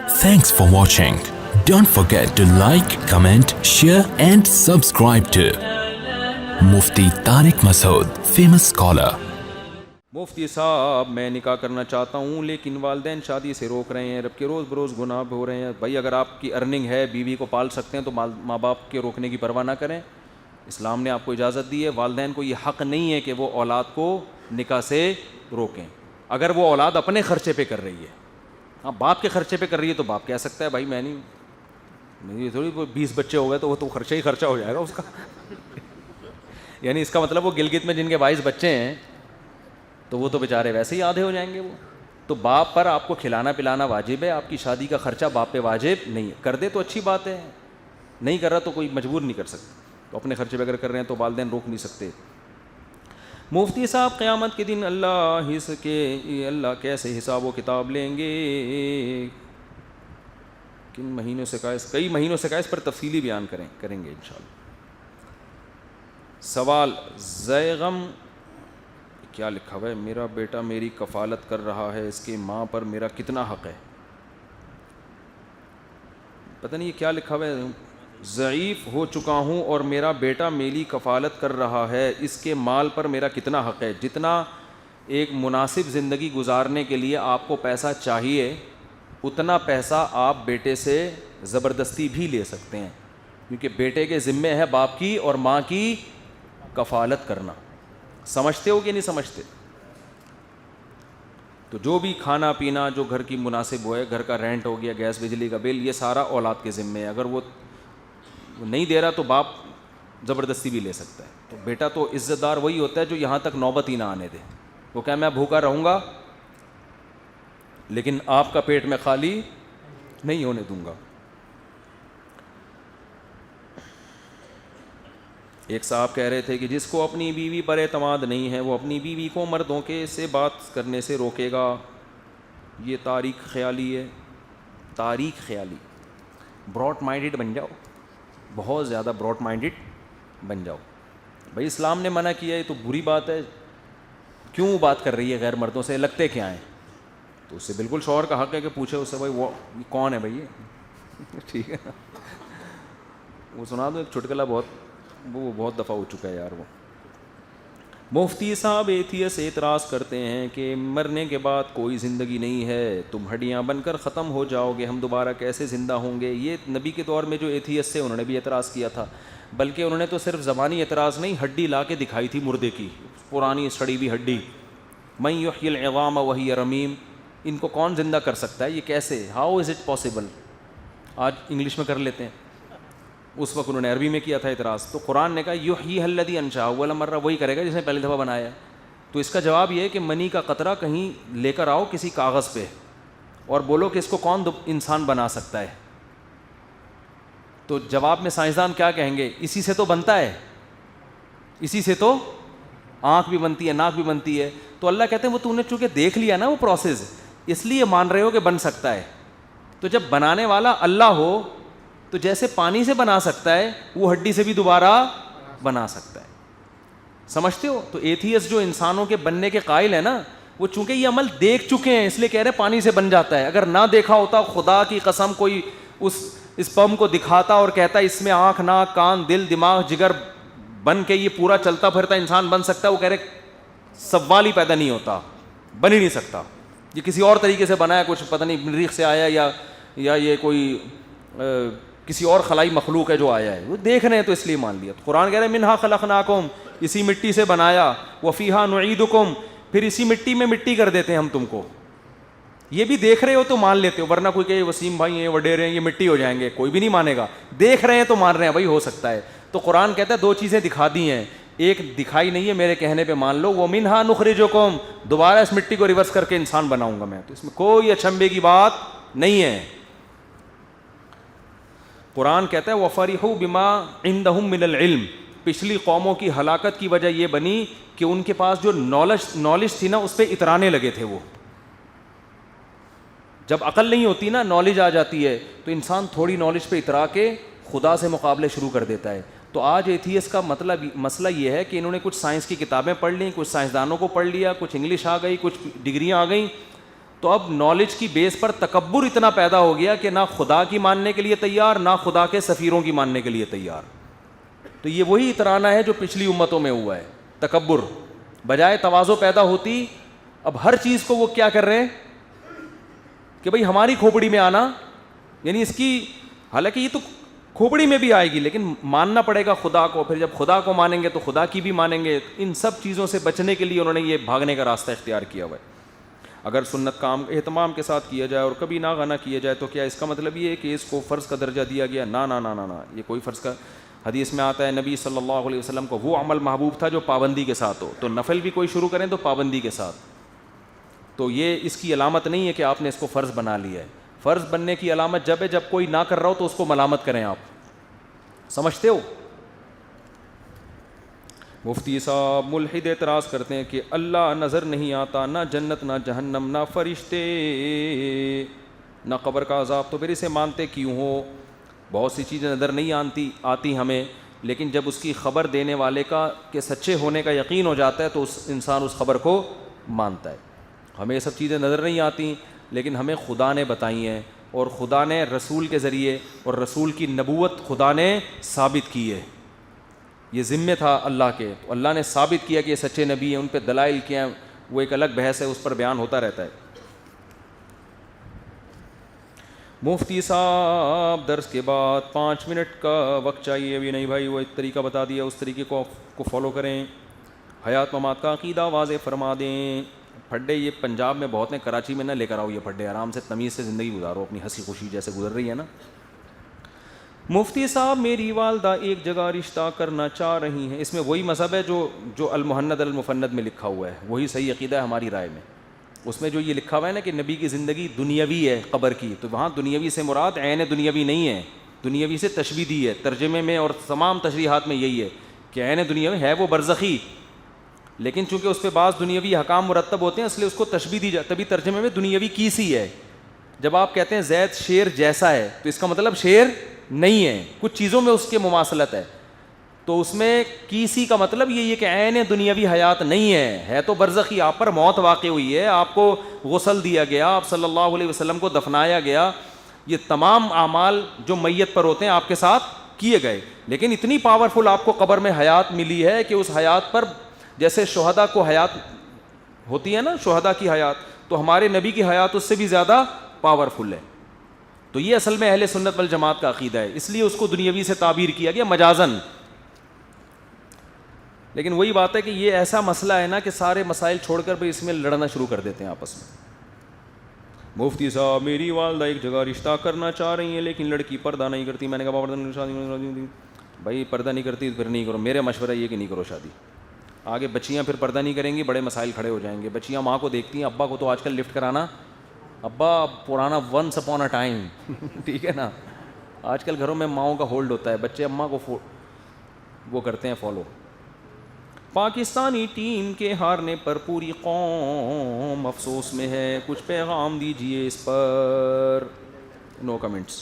Thanks for watching. Don't forget to like, comment, share and subscribe to Mufti Tariq Masood, famous scholar. مفتی صاحب میں نکاح کرنا چاہتا ہوں لیکن والدین شادی سے روک رہے ہیں، رب کے روز بروز گناہ ہو رہے ہیں. بھائی اگر آپ کی ارننگ ہے، بیوی کو پال سکتے ہیں تو ماں باپ کے روکنے کی پرواہ نہ کریں. اسلام نے آپ کو اجازت دی ہے. والدین کو یہ حق نہیں ہے کہ وہ اولاد کو نکاح سے روکیں اگر وہ اولاد اپنے خرچے پہ کر رہی ہے. ہاں باپ کے خرچے پہ کر رہی ہے تو باپ کہہ سکتا ہے بھائی میں نہیں، میری تھوڑی 20 بچے ہو گئے تو وہ تو خرچہ ہی خرچہ ہو جائے گا اس کا. یعنی اس کا مطلب وہ گلگت میں جن کے 22 بچے ہیں تو وہ تو بیچارے ویسے ہی آدھے ہو جائیں گے. وہ تو باپ پر آپ کو کھلانا پلانا واجب ہے، آپ کی شادی کا خرچہ باپ پہ واجب نہیں ہے. کر دے تو اچھی بات ہے، نہیں کر رہا تو کوئی مجبور نہیں کر سکتا. تو اپنے خرچے پہ اگر کر رہے ہیں تو والدین روک نہیں سکتے. مفتی صاحب قیامت کے دن اللہ کیسے حساب و کتاب لیں گے؟ کئی مہینوں سے کہا اس پر تفصیلی بیان کریں گے انشاءاللہ. سوال زیغم کیا لکھا ہوا ہے؟ میرا بیٹا میری کفالت کر رہا ہے، اس کی ماں پر میرا کتنا حق ہے؟ پتہ نہیں یہ کیا لکھا ہوا ہے. ضعیف ہو چکا ہوں اور میرا بیٹا میری کفالت کر رہا ہے، اس کے مال پر میرا کتنا حق ہے؟ جتنا ایک مناسب زندگی گزارنے کے لیے آپ کو پیسہ چاہیے اتنا پیسہ آپ بیٹے سے زبردستی بھی لے سکتے ہیں، کیونکہ بیٹے کے ذمے ہے باپ کی اور ماں کی کفالت کرنا. سمجھتے ہو کہ نہیں سمجھتے؟ تو جو بھی کھانا پینا جو گھر کی مناسب ہو ہے، گھر کا رینٹ ہو گیا، گیس بجلی کا بل، یہ سارا اولاد کے ذمے ہے. اگر وہ نہیں دے رہا تو باپ زبردستی بھی لے سکتا ہے. تو بیٹا تو عزت دار وہی ہوتا ہے جو یہاں تک نوبت ہی نہ آنے دے. وہ کہ میں بھوکا رہوں گا لیکن آپ کا پیٹ میں خالی نہیں ہونے دوں گا. ایک صاحب کہہ رہے تھے کہ جس کو اپنی بیوی پر اعتماد نہیں ہے وہ اپنی بیوی کو مردوں کے سے بات کرنے سے روکے گا. یہ تاریخ خیالی ہے. تاریخ خیالی. براڈ مائنڈڈ بن جاؤ، بہت زیادہ براڈ مائنڈڈ بن جاؤ. بھائی اسلام نے منع کیا ہے تو بری بات ہے، کیوں بات کر رہی ہے غیر مردوں سے، لگتے کیا ہیں؟ تو اس سے بالکل شوہر کا حق ہے کہ پوچھے اس سے بھائی وہ کون ہے بھائی یہ ٹھیک ہے نا. وہ سنا دو ایک چٹکلا، بہت دفعہ ہو چکا ہے یار. وہ مفتی صاحب ایتھیس اعتراض کرتے ہیں کہ مرنے کے بعد کوئی زندگی نہیں ہے، تم ہڈیاں بن کر ختم ہو جاؤ گے، ہم دوبارہ کیسے زندہ ہوں گے؟ یہ نبی کے دور میں جو ایتھیس تھے انہوں نے بھی اعتراض کیا تھا، بلکہ انہوں نے تو صرف زبانی اعتراض نہیں، ہڈی لا کے دکھائی تھی مردے کی، پرانی سڑی ہوئی ہڈی. من یحیی العظام وہی رمیم، ان کو کون زندہ کر سکتا ہے؟ یہ کیسے، ہاؤ از اٹ پاسبل؟ آج انگلش میں کر لیتے ہیں، اس وقت انہوں نے عربی میں کیا تھا اعتراض. تو قرآن نے کہا یحییھا الذی انشأہ اول مرہ، وہی کرے گا جس نے پہلی دفعہ بنایا ہے. تو اس کا جواب یہ ہے کہ منی کا قطرہ کہیں لے کر آؤ کسی کاغذ پہ اور بولو کہ اس کو کون انسان بنا سکتا ہے. تو جواب میں سائنسدان کیا کہیں گے؟ اسی سے تو بنتا ہے، اسی سے تو آنکھ بھی بنتی ہے، ناک بھی بنتی ہے. تو اللہ کہتے ہیں وہ تو نے چونکہ دیکھ لیا نا وہ پروسیس، اس لیے مان رہے ہو کہ بن سکتا ہے. تو جب بنانے والا اللہ ہو تو جیسے پانی سے بنا سکتا ہے وہ ہڈی سے بھی دوبارہ بنا سکتا ہے. سمجھتے ہو؟ تو ایتھیس جو انسانوں کے بننے کے قائل ہے نا، وہ چونکہ یہ عمل دیکھ چکے ہیں اس لیے کہہ رہے پانی سے بن جاتا ہے. اگر نہ دیکھا ہوتا، خدا کی قسم کوئی اس پم کو دکھاتا اور کہتا اس میں آنکھ، ناک، کان، دل، دماغ، جگر بن کے یہ پورا چلتا پھرتا انسان بن سکتا ہے، وہ کہہ رہے سوال ہی پیدا نہیں ہوتا، بن ہی نہیں سکتا. یہ کسی اور طریقے سے بنا ہے، کچھ پتہ نہیں مریخ سے آیا یا یہ کوئی کسی اور خلائی مخلوق ہے جو آیا ہے. وہ دیکھ رہے ہیں تو اس لیے مان لیا. قرآن کہہ رہے ہیں منہا خلقناکم، اسی مٹی سے بنایا، وفیہا نعیدکم، پھر اسی مٹی میں مٹی کر دیتے ہیں ہم تم کو. یہ بھی دیکھ رہے ہو تو مان لیتے ہو، ورنہ کوئی کہ وسیم بھائی ہیں وڈیرے ہیں یہ مٹی ہو جائیں گے، کوئی بھی نہیں مانے گا. دیکھ رہے ہیں تو مان رہے ہیں بھائی ہو سکتا ہے. تو قرآن کہتا ہے 2 چیزیں دکھا دی ہیں، ایک دکھائی نہیں ہے میرے کہنے پہ مان لو، ومنہا نخرجکم، دوبارہ اس مٹی کو ریورس کر کے انسان بناؤں گا میں. تو اس میں کوئی اچنبے کی بات نہیں ہے. قرآن کہتا ہے وَفَرِحُوا بِمَا عِندَهُم مِّنَ الْعِلْمِ، پچھلی قوموں کی ہلاکت کی وجہ یہ بنی کہ ان کے پاس جو نالج تھی نا اس پہ اترانے لگے تھے. وہ جب عقل نہیں ہوتی نا، نالج آ جاتی ہے تو انسان تھوڑی نالج پہ اترا کے خدا سے مقابلے شروع کر دیتا ہے. تو آج ایتھیس کا مسئلہ یہ ہے کہ انہوں نے کچھ سائنس کی کتابیں پڑھ لیں، کچھ سائنسدانوں کو پڑھ لیا، کچھ انگلش آ گئی، کچھ ڈگریاں آ گئیں، تو تو اب نالج کی بیس پر تکبر اتنا پیدا ہو گیا کہ نہ خدا کی ماننے کے لیے تیار، نہ خدا کے سفیروں کی ماننے کے لیے تیار. تو یہ وہی اترانا ہے جو پچھلی امتوں میں ہوا ہے، تکبر. بجائے تواضع پیدا ہوتی، اب ہر چیز کو وہ کیا کر رہے ہیں کہ بھئی ہماری کھوپڑی میں آنا، یعنی اس کی، حالانکہ یہ تو کھوپڑی میں بھی آئے گی لیکن ماننا پڑے گا خدا کو. پھر جب خدا کو مانیں گے تو خدا کی بھی مانیں گے. ان سب چیزوں سے بچنے کے لیے انہوں نے یہ بھاگنے کا راستہ اختیار کیا ہوا ہے. اگر سنت کام اہتمام کے ساتھ کیا جائے اور کبھی ناغہ نہ کیا جائے تو کیا اس کا مطلب یہ ہے کہ اس کو فرض کا درجہ دیا گیا؟ نہ نہ نہ نہ نہ، یہ کوئی فرض کا. حدیث میں آتا ہے نبی صلی اللہ علیہ وسلم کو وہ عمل محبوب تھا جو پابندی کے ساتھ ہو. تو نفل بھی کوئی شروع کریں تو پابندی کے ساتھ. تو یہ اس کی علامت نہیں ہے کہ آپ نے اس کو فرض بنا لیا ہے. فرض بننے کی علامت جب ہے جب کوئی نہ کر رہا ہو تو اس کو ملامت کریں. آپ سمجھتے ہو؟ مفتی صاحب ملحد اعتراض کرتے ہیں کہ اللہ نظر نہیں آتا، نہ جنت نہ جہنم نہ فرشتے نہ قبر کا عذاب، تو پھر اسے مانتے کیوں ہو؟ بہت سی چیزیں نظر نہیں آتی ہمیں، لیکن جب اس کی خبر دینے والے کا کہ سچے ہونے کا یقین ہو جاتا ہے تو انسان اس خبر کو مانتا ہے. ہمیں یہ سب چیزیں نظر نہیں آتی لیکن ہمیں خدا نے بتائی ہیں، اور خدا نے رسول کے ذریعے، اور رسول کی نبوت خدا نے ثابت کی ہے. یہ ذمہ تھا اللہ کے، تو اللہ نے ثابت کیا کہ یہ سچے نبی ہیں. ان پہ دلائل کیا ہیں وہ ایک الگ بحث ہے، اس پر بیان ہوتا رہتا ہے. مفتی صاحب درس کے بعد 5 منٹ کا وقت چاہیے. ابھی نہیں بھائی، وہ ایک طریقہ بتا دیا، اس طریقے کو فالو کریں. حیات ممات کا عقیدہ واضح فرما دیں. پھڈے یہ پنجاب میں بہت ہیں، کراچی میں نہ لے کر آؤ یہ پھڈے. آرام سے تمیز سے زندگی گزارو اپنی، ہنسی خوشی جیسے گزر رہی ہے نا. مفتی صاحب میری والدہ ایک جگہ رشتہ کرنا چاہ رہی ہیں. اس میں وہی مذہب ہے جو المحند المفند میں لکھا ہوا ہے، وہی صحیح عقیدہ ہے ہماری رائے میں. اس میں جو یہ لکھا ہوا ہے نا کہ نبی کی زندگی دنیاوی ہے قبر کی، تو وہاں دنیاوی سے مراد عین دنیاوی نہیں ہے، دنیاوی سے تشبیہ دی ہے. ترجمے میں اور تمام تشریحات میں یہی ہے کہ عین دنیاوی ہے وہ برزخی، لیکن چونکہ اس پہ بعض دنیاوی حکام مرتب ہوتے ہیں اس لیے اس کو تشبیہ دی جاتی، تبھی ترجمے میں دنیاوی کی سی ہے. جب آپ کہتے ہیں زید شیر جیسا ہے تو اس کا مطلب شیر نہیں ہے، کچھ چیزوں میں اس کے مماثلت ہے. تو اس میں کیسی کا مطلب یہ ہے کہ عین دنیاوی حیات نہیں ہے تو برزخی. آپ پر موت واقع ہوئی ہے، آپ کو غسل دیا گیا، آپ صلی اللہ علیہ وسلم کو دفنایا گیا، یہ تمام اعمال جو میت پر ہوتے ہیں آپ کے ساتھ کیے گئے. لیکن اتنی پاورفل آپ کو قبر میں حیات ملی ہے کہ اس حیات پر، جیسے شہداء کو حیات ہوتی ہے نا، شہداء کی حیات، تو ہمارے نبی کی حیات اس سے بھی زیادہ پاورفل ہے. تو یہ اصل میں اہل سنت والجماعت کا عقیدہ ہے، اس لیے اس کو دنیاوی سے تعبیر کیا گیا مجازن. لیکن وہی بات ہے کہ یہ ایسا مسئلہ ہے نا کہ سارے مسائل چھوڑ کر بھی اس میں لڑنا شروع کر دیتے ہیں آپس میں. مفتی صاحب میری والدہ ایک جگہ رشتہ کرنا چاہ رہی ہیں لیکن لڑکی پردہ نہیں کرتی. میں نے کہا پردہ نہیں شادی، بھائی پردہ نہیں کرتی پھر نہیں کرو. میرا مشورہ یہ کہ نہیں کرو شادی. آگے بچیاں پھر پردہ نہیں کریں گی، بڑے مسائل کھڑے ہو جائیں گے. بچیاں ماں کو دیکھتی ہیں، ابا کو تو آج کل لفٹ کرانا، ابا پرانا ونس اپون اے ٹائم ٹھیک ہے نا. آج کل گھروں میں ماؤں کا ہولڈ ہوتا ہے، بچے اماں کو وہ کرتے ہیں فالو. پاکستانی ٹیم کے ہارنے پر پوری قوم افسوس میں ہے، کچھ پیغام دیجیے اس پر. نو کمنٹس.